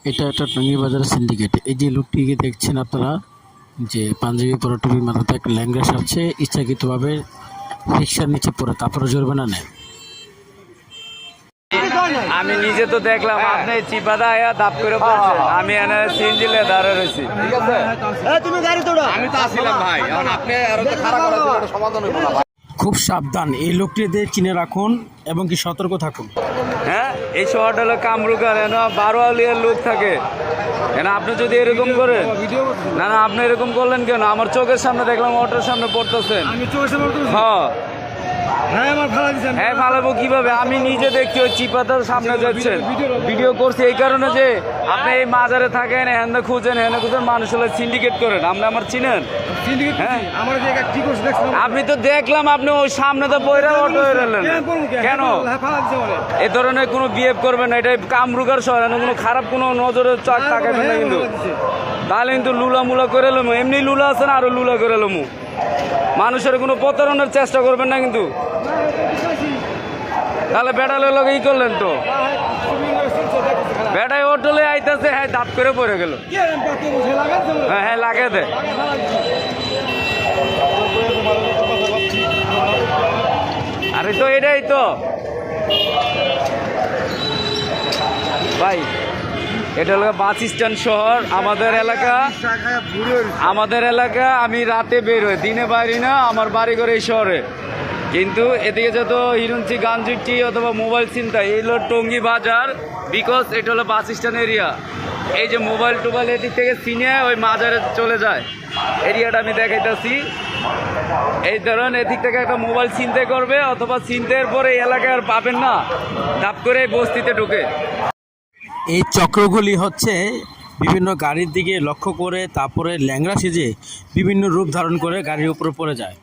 এটা একটা টঙ্গী বাজারের সিন্ডিকেট। এই যে লোকটিকে দেখছেন আপনারা, যে পাঞ্জাবি পরা, টুপি মাথাতে একটা ল্যাংগ্রা সারছে, ইচ্ছাকৃতভাবে রিক্সার নিচে পড়ে তারপরে জরিমানা নেয়। আমি নিজে তো দেখলাম আপনি চিপাদা আয়া দাপ করে পড়ছেন, আমি এনে সিনজিলে দাঁড়িয়ে রয়েছি। ঠিক আছে, তুমি গাড়ি তোড়ো। আমি তো আসছিলাম ভাই, এখন আপনি আরো তো খারাপ করার জন্য একটা সমাধান হইব না ভাই। খুব সাবধান, এই লোকটিদের চিনে রাখুন এবং কি সতর্ক থাকুন। হ্যাঁ, এই শহরটা হলো কামরুকার, এনে 12 আলিয়ার লোক থাকে। এনে আপনি যদি এরকম করেন, না না আপনি এরকম করলেন কেন? আমার চোখের সামনে দেখলাম অটোর সামনে পড়তেছেন। হ্যাঁ হ্যাঁ, ফালাবো কিভাবে? আমি নিজে দেখছি ওই চিপাতার সামনে যাচ্ছেন, ভিডিও করছি এই কারণে যে আপনি এই মাজারে থাকেন, হেন্দা খুঁজেন, মানুষ হলে সিন্ডিকেট করেন। আপনি আমার চিনেন? হ্যাঁ, আপনি তো দেখলাম আপনি ওই সামনে তো বইরা অটো এলেন কেন? এ ধরনের কোনো বিহেভ করবেন না, এটা কামরুকার শহর, কোনো খারাপ কোনো নজরে চোখ তাকাবেন না কিন্তু। তাহলে কিন্তু লুলা মুলা করে এলাম, এমনি লুলা আছে না, আরো লুলা করে এলাম। মানুষের কোনো প্রতারণার চেষ্টা করবেন না কিন্তু। তাহলে বেড়ালের লগে ই করলেন তো, বেড়ায় অটোলে আইতেছে, হ্যাঁ দাঁত করে পড়ে গেল। হ্যাঁ হ্যাঁ, লাগে দে। আরে তো এটাই তো ভাই, এটা হলো বাস স্ট্যান্ড শহর। আমাদের এলাকা আমি রাতে বের হই, দিনে বাইরে না। আমার বাড়ি ঘর এই শহরে, কিন্তু এদিকে যত হিরুঞ্চি, গাঞ্জুটি অথবা মোবাইল চিন্তা, এই হলো টঙ্গী বাজার। বিকজ এটা হলো বাস স্ট্যান্ড এরিয়া। এই যে মোবাইল টোবাইল এদিক থেকে চিনে ওই মাজারে চলে যায়, এরিয়াটা আমি দেখাইতেছি। এই ধরেন এদিক থেকে একটা মোবাইল চিন্তা করবে, অথবা চিন্তার পরে এই এলাকায় আর পাবেন না, দাপ করে বস্তিতে ঢুকে। এই চক্রগুলি হচ্ছে বিভিন্ন গাড়ির দিকে লক্ষ্য করে তারপরে ল্যাংড়া সেজে বিভিন্ন রূপ ধারণ করে গাড়ির উপরে পড়ে যায়।